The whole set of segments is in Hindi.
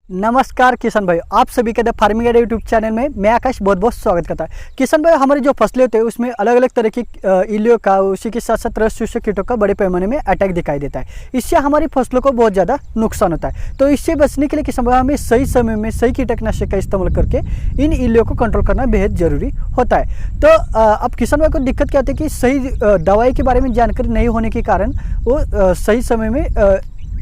नमस्कार किशन भाई, आप सभी का the farming ad YouTube channel में मैं आकाश बहुत बहुत स्वागत करता है। किशन भाई, हमारी जो फसलें होते हैं उसमें अलग अलग तरह की इल्लियों का, उसी के साथ साथ रस चूसक कीटों का बड़े पैमाने में अटैक दिखाई देता है। इससे हमारी फसलों को बहुत ज़्यादा नुकसान होता है। तो इससे बचने के लिए किसान भाई हमें सही समय में सही कीटनाशक का इस्तेमाल करके इन इल्लियों को कंट्रोल करना बेहद ज़रूरी होता है। तो अब किसान भाई को दिक्कत क्या होती है कि सही दवाई के बारे में जानकारी नहीं होने के कारण वो सही समय में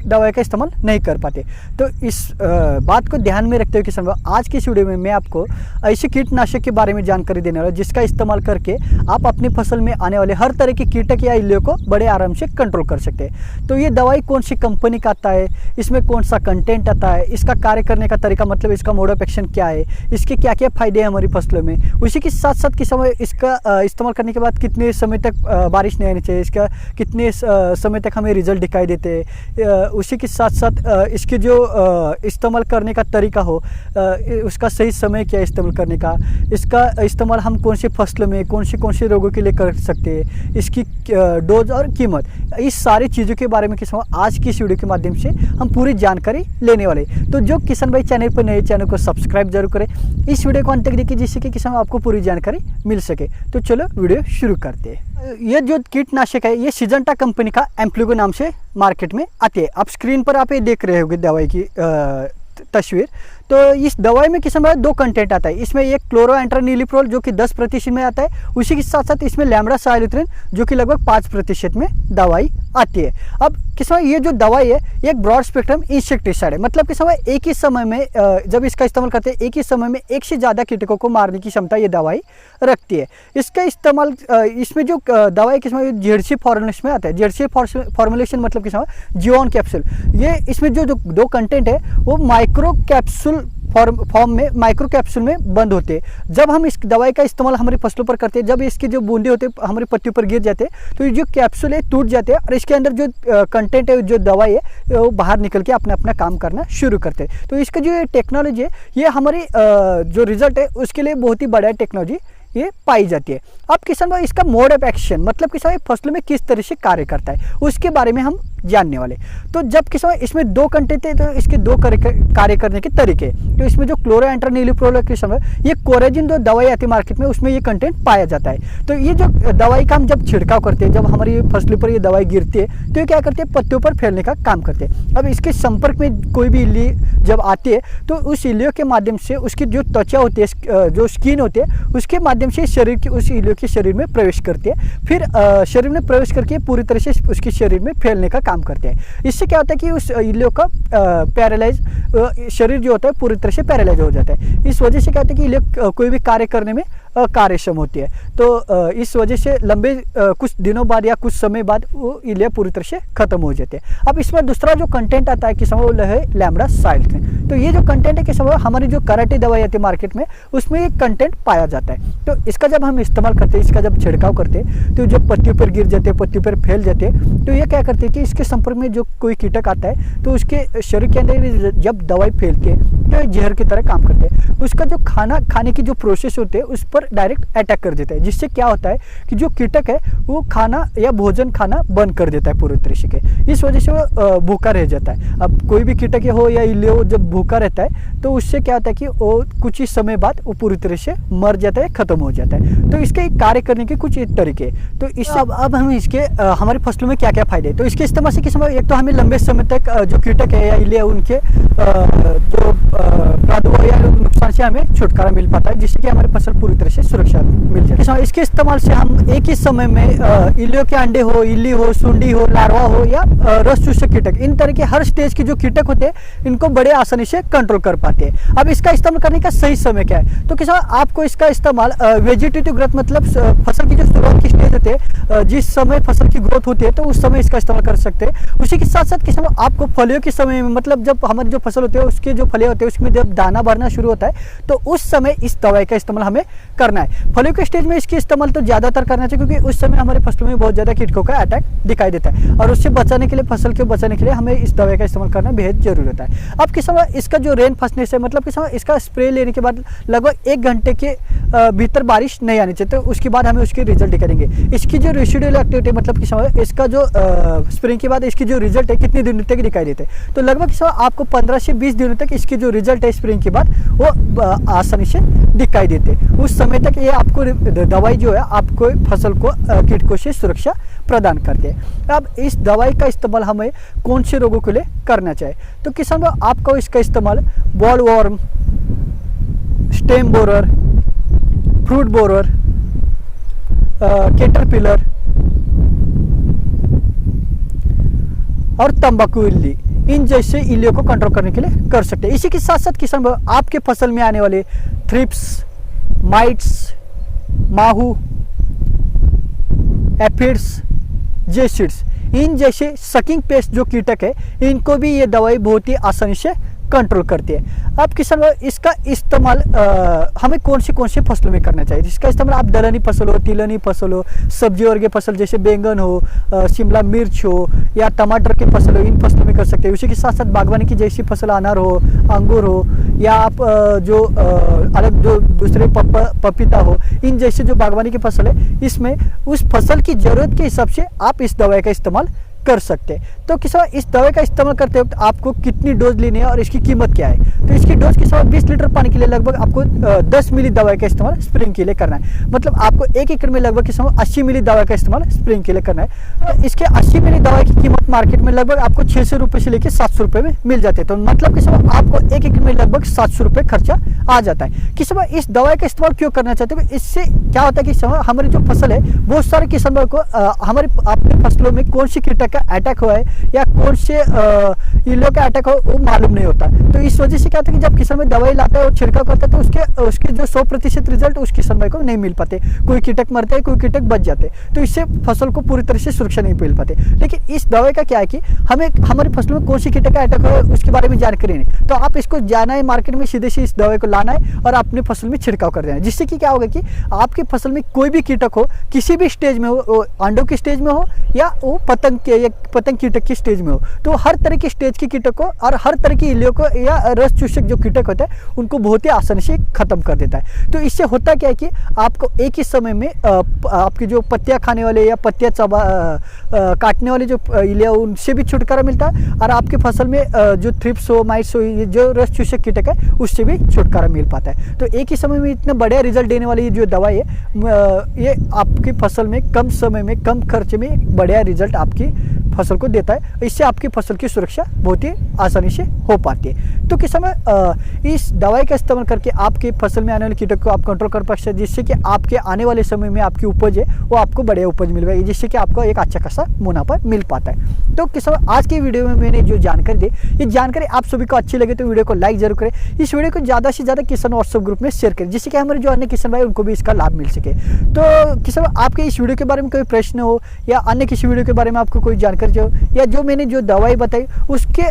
दवाई का इस्तेमाल नहीं कर पाते। तो इस बात को ध्यान में रखते हुए किसान भाई आज की इस वीडियो में मैं आपको ऐसे कीटनाशक के बारे में जानकारी देने वाला हूं जिसका इस्तेमाल करके आप अपनी फसल में आने वाले हर तरह के कीटक या इल्लियों को बड़े आराम से कंट्रोल कर सकते हैं। तो ये दवाई कौन सी कंपनी का आता है, इसमें कौन सा कंटेंट आता है, इसका कार्य करने का तरीका मतलब इसका मोड ऑफ एक्शन क्या है, इसके क्या क्या फायदे हैं हमारी फसलों में, उसी के साथ साथ किसान भाई इसका इस्तेमाल करने के बाद कितने समय तक बारिश नहीं आनी चाहिए, इसका कितने समय तक हमें रिजल्ट दिखाई देते हैं, उसी के साथ साथ इसके जो इस्तेमाल करने का तरीका हो, उसका सही समय क्या इस्तेमाल करने का, इसका इस्तेमाल हम कौन सी फसलों में कौन से रोगों के लिए कर सकते हैं, इसकी डोज और कीमत, इस सारी चीज़ों के बारे में किसान आज की इस वीडियो के माध्यम से हम पूरी जानकारी लेने वाले। तो जो किसान भाई चैनल पर नए, चैनल को सब्सक्राइब जरूर करें, इस वीडियो को अंत तक देखिए जिससे कि किसान आपको पूरी जानकारी मिल सके। तो चलो वीडियो शुरू करते हैं। ये जो कीटनाशक है ये सिजेंटा कंपनी का एम्प्लिगो नाम से मार्केट में आती है। आप स्क्रीन पर आप ये देख रहे होंगे दवाई की तस्वीर। तो इस दवाई में किसान भाई दो कंटेंट आता है। इसमें एक क्लोरोएंट्रानिलिप्रोल जो कि 10% में आता है, उसी के साथ साथ इसमें लैम्ब्डा साइलोथ्रिन जो कि लगभग 5% में दवाई आती है। अब किसान ये जो दवाई है एक ब्रॉड स्पेक्ट्रम इंसेक्टिसाइड है, मतलब किसान भाई एक ही समय में जब इसका इस्तेमाल करते हैं एक ही समय में एक से ज़्यादा कीटकों को मारने की क्षमता ये दवाई रखती है। इसका इस्तेमाल इसमें जो दवाई किसान जेडसी फॉर्मुलेशन में आता है। जेडसी फॉर्मुलेशन मतलब किसान जियोन कैप्सूल, ये इसमें जो दो कंटेंट है वो माइक्रो कैप्सूल फॉर्म में, माइक्रो कैप्सूल में बंद होते हैं। जब हम इस दवाई का इस्तेमाल हमारी फसलों पर करते हैं, जब इसके जो बूंदे होते हैं हमारी पत्तियों पर गिर जाते हैं तो ये जो कैप्सूल है टूट जाते हैं और इसके अंदर जो कंटेंट है, जो दवाई है वो बाहर निकल के अपना काम करना शुरू करते हैं। तो इसका जो टेक्नोलॉजी है ये हमारी जो रिजल्ट है उसके लिए बहुत ही बड़ा टेक्नोलॉजी ये पाई जाती है। अब किसान भाई इसका मोड ऑफ एक्शन मतलब किसान भाई फसलों में किस तरह से कार्य करता है उसके बारे में हम जानने वाले। तो जब किसान भाई इसमें दो कंटेंट है तो इसके दो कार्य करने के तरीके। तो इसमें जो क्लोरोएंट्रानिलिप्रोल किसान भाई ये कोरेजिन जो दवाई आती है मार्केट में उसमें ये कंटेंट पाया जाता है। तो ये जो दवाई का हम जब छिड़काव करते हैं, जब हमारी फसलों पर ये दवाई गिरती है तो ये क्या करते हैं पत्तियों पर फैलने का काम करते हैं। अब इसके संपर्क में कोई भी इल्ली जब आती है तो उस इल्लियों के माध्यम से उसकी जो त्वचा होती है, जो स्किन होती है, उसके माध्यम से शरीर की उस इल्लियों के शरीर में प्रवेश करती है। फिर शरीर में प्रवेश करके पूरी तरह से उसके शरीर में फैलने का काम करते हैं। इससे क्या होता है कि उस इल्लियों का पैरालाइज शरीर जो होता है पूरी तरह से पैरालाइज हो जाता है। इस वजह से क्या होता है कि इल्लियों कोई भी कार्य करने में अकार्यक्षम होती है। तो इस वजह से लंबे कुछ दिनों बाद या कुछ समय बाद वो इल्लियाँ पूरी तरह से खत्म हो जाती है। अब इसमें दूसरा जो कंटेंट आता है किसान वो है लैम्ब्डा साइलोथ्रिन। तो ये जो कंटेंट है किसान हमारी जो कराटे दवाई आती है मार्केट में उसमें ये कंटेंट पाया जाता है। तो इसका जब हम इस्तेमाल करते हैं, इसका जब छिड़काव करते हैं तो जब पत्तियों पर गिर जाते हैं, पत्तियों पर फैल जाते हैं, तो ये क्या करते हैं कि इसके संपर्क में जो कोई कीटक आता है तो उसके शरीर के अंदर जब दवाई फैलती है तो ये जहर की तरह काम करते हैं। उसका जो खाने की जो प्रोसेस होते हैं उस पर डायरेक्ट अटैक कर देता है, जिससे क्या होता है कि जो कीटक है वो खाना या भोजन खाना बंद कर देता है पूरी तरीके के। इस वजह से वो भूखा रह जाता है। अब कोई भी कीटक हो या इल्ली हो जब भूखा रहता है तो उससे क्या होता है कि वो कुछ ही समय बाद वो पूरी तरह से मर जाता है, खत्म हो जाता है। तो इसके कार्य करने के कुछ तरीके। तो इससे अब हम इसके हमारी फसलों में क्या क्या फायदे। तो इसके इस्तेमाल से किसान एक तो हमें लंबे समय तक जो कीटक है या इल्ली है उनके जो प्रादुर्भाव या नुकसान से हमें छुटकारा मिल पाता है, जिससे कि हमारी फसल पूरी तरह से सुरक्षा मिल जाती है। इसके इस्तेमाल से हम एक ही समय में इल्लियों के अंडे हो, इल्ली हो, सुंडी हो, लार्वा हो या रस चूसक कीटक, इन तरह के हर स्टेज के जो कीटक होते हैं इनको बड़े आसानी से कंट्रोल कर पाते हैं। अब इसका इस्तेमाल करने का सही समय क्या है। तो किसान आपको इसका इस्तेमाल वेजिटेटिव ग्रोथ मतलब फसल की जो शुरुआत की स्टेज होते हैं, जिस समय फसल की ग्रोथ होती है तो उस समय इसका इस्तेमाल कर सकते हैं। उसी के साथ साथ किसान आपको फलियों के समय में मतलब जब हमारी जो फसल होती है उसके जो फलियां होते हैं उसमें जब दाना भरना शुरू होता है तो उस समय इस दवाई का इस्तेमाल हमें करना है। फलियों के स्टेज में इसके इस्तेमाल तो ज़्यादातर करना चाहिए क्योंकि उस समय हमारे फसलों में बहुत ज़्यादा कीटकों का अटैक दिखाई देता है और उससे बचाने के लिए, फसल के बचाने के लिए हमें इस दवाई का इस्तेमाल करना बेहद जरूरी होता है। अब किसान इसका जो रेन फंसने से मतलब किसान इसका स्प्रे लेने के बाद लगभग 1 घंटे के भीतर बारिश नहीं आनी चाहिए। तो उसके बाद हमें उसके रिजल्ट दिखाएंगे। इसकी जो रेसिडुअल एक्टिविटी मतलब कि समय इसका जो स्प्रिंग के बाद इसकी जो रिजल्ट है कितने दिनों तक दिखाई देते हैं, तो लगभग आपको 15 से 20 दिनों तक इसकी जो रिजल्ट है स्प्रिंग के बाद वो आसानी से दिखाई देते हैं। उस समय तक ये आपको दवाई जो है आपको फसल को कीटकों से सुरक्षा प्रदान करते हैं। अब इस दवाई का इस्तेमाल हमें कौन से रोगों के लिए करना चाहिए, तो किसान भाई आपको इसका इस्तेमाल ball warm, stem borer, fruit borer, caterpillar और तंबाकू इल्ली, इन जैसे इल्लियों को कंट्रोल करने के लिए कर सकते हैं। इसी के साथ साथ किसान भाई आपके फसल में आने वाले थ्रिप्स, माइट्स, माहू, एफिड्स, जेसिड्स, इन जैसे सकिंग पेस्ट जो कीटक है इनको भी ये दवाई बहुत ही आसानी से कंट्रोल करती है। अब किसान भाई इसका इस्तेमाल हमें कौन सी फसलों में करना चाहिए। इसका इस्तेमाल आप दलहनी फसल हो, तिलहनी फसल हो, सब्जी वर्गीय फसल जैसे बैंगन हो, शिमला मिर्च हो या टमाटर की फसल हो, इन फसलों में कर सकते हैं। उसी के साथ साथ बागवानी की जैसी फसल अनार हो, अंगूर हो या आप जो अलग जो दूसरे पपीता हो, इन जैसे जो बागवानी की फसल है इसमें उस फसल की ज़रूरत के हिसाब से आप इस दवाई का इस्तेमाल कर सकते हैं। तो किसान इस दवाई का इस्तेमाल करते वक्त आपको कितनी डोज लेनी है और इसकी कीमत क्या है, तो इसकी डोज किसान 20 लीटर पानी के लिए लगभग आपको 10 मिली दवाई का इस्तेमाल स्प्रिंग के लिए करना है। मतलब आपको 1 एकड़ में लगभग किसान 80 मिली दवाई का इस्तेमाल स्प्रिंग के लिए करना है। तो इसके 80 मिली दवाई की कीमत मार्केट में लगभग आपको 600 रुपये से लेकर 700 रुपये में मिल जाते हैं। तो मतलब किसान आपको 1 एकड़ में लगभग 700 रुपये खर्चा आ जाता है। किसान इस दवाई का इस्तेमाल क्यों करना चाहते हैं, इससे क्या होता है कि हमारी जो फसल है बहुत सारे किसानों को हमारे अपने फसलों में कौन सी कीटक का अटैक हुआ है या कौन से इल्लियों का अटैक हो वो मालूम नहीं होता। तो इस वजह से क्या होता है कि जब किसान भाई दवाई लाता है और छिड़काव करता है तो उसके जो 100% रिजल्ट उस किसान भाई को नहीं मिल पाते। कोई कीटक मरते हैं, कोई कीटक बच जाते हैं, तो इससे फसल को पूरी तरह से सुरक्षा नहीं मिल पाते। लेकिन इस दवाई का क्या है कि हमें हमारी फसलों में कौन सी कीटक का अटैक हो उसके बारे में जानकारी नहीं, तो आप इसको जाना है मार्केट में, सीधे से इस दवाई को लाना है और अपने फसल में छिड़काव कर देना है। जिससे कि क्या होगा कि आपकी फसल में कोई भी कीटक हो, किसी भी स्टेज में हो, अंडों की स्टेज में हो या वो पतंग कीटक की स्टेज में हो, तो हर तरह के स्टेज के कीटक को और हर तरह की इल्लियों को या रस चूसक जो कीटक होता है उनको बहुत ही आसानी से खत्म कर देता है। तो इससे होता क्या है कि आपको एक ही समय में आपकी जो पत्तियां खाने वाले या पत्तियां काटने वाले जो इल्लियां उनसे भी छुटकारा मिलता है और आपकी फसल में जो थ्रिप्स हो, माइट्स हो, जो रस चूसक कीटक है उससे भी छुटकारा मिल पाता है। तो एक ही समय में इतना बढ़िया रिजल्ट देने वाली जो दवाई है ये आपकी फसल में कम समय में कम खर्चे में बढ़िया रिजल्ट आपकी फसल को देता है। इससे आपकी फसल की सुरक्षा बहुत ही आसानी से हो पाती है। तो किस समय इस दवाई का इस्तेमाल करके आपके फसल में आने वाले कीटक को आप कंट्रोल कर सकते हैं, जिससे कि आपके आने वाले समय में आपकी उपज है वो आपको बढ़िया उपज मिल पाएगी, जिससे कि आपको एक अच्छा खासा मुनाफा मिल पाता है। तो किस समय आज की वीडियो में मैंने जो जानकारी दी, ये जानकारी आप सभी को अच्छी लगे तो वीडियो को लाइक जरूर करें। इस वीडियो को ज़्यादा से ज़्यादा किसान व्हाट्सएप ग्रुप में शेयर करें, जिससे कि हमारे जो अन्य किसान भाई उनको भी इसका लाभ मिल सके। तो किसान आपके इस वीडियो के बारे में कोई प्रश्न हो या अन्य किसी वीडियो के बारे में आपको कोई जानकारी हो या जो मैंने जो दवाई बताई उसके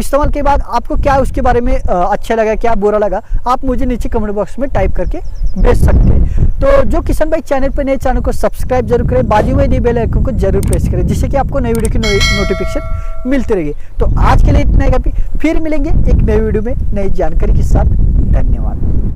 इस्तेमाल के बाद आपको क्या उसके बारे में अच्छा लगा, क्या बुरा लगा, आप मुझे नीचे कमेंट बॉक्स में टाइप करके भेज सकते हैं। तो जो किसान भाई चैनल पर नए, चैनल को सब्सक्राइब जरूर करें, बाजू में दिए बेल आइकन को जरूर प्रेस करें, जिससे कि आपको नई वीडियो की नोटिफिकेशन मिलती रहेगी। तो आज के लिए इतना ही, फिर मिलेंगे एक नई वीडियो में नई जानकारी के साथ। धन्यवाद।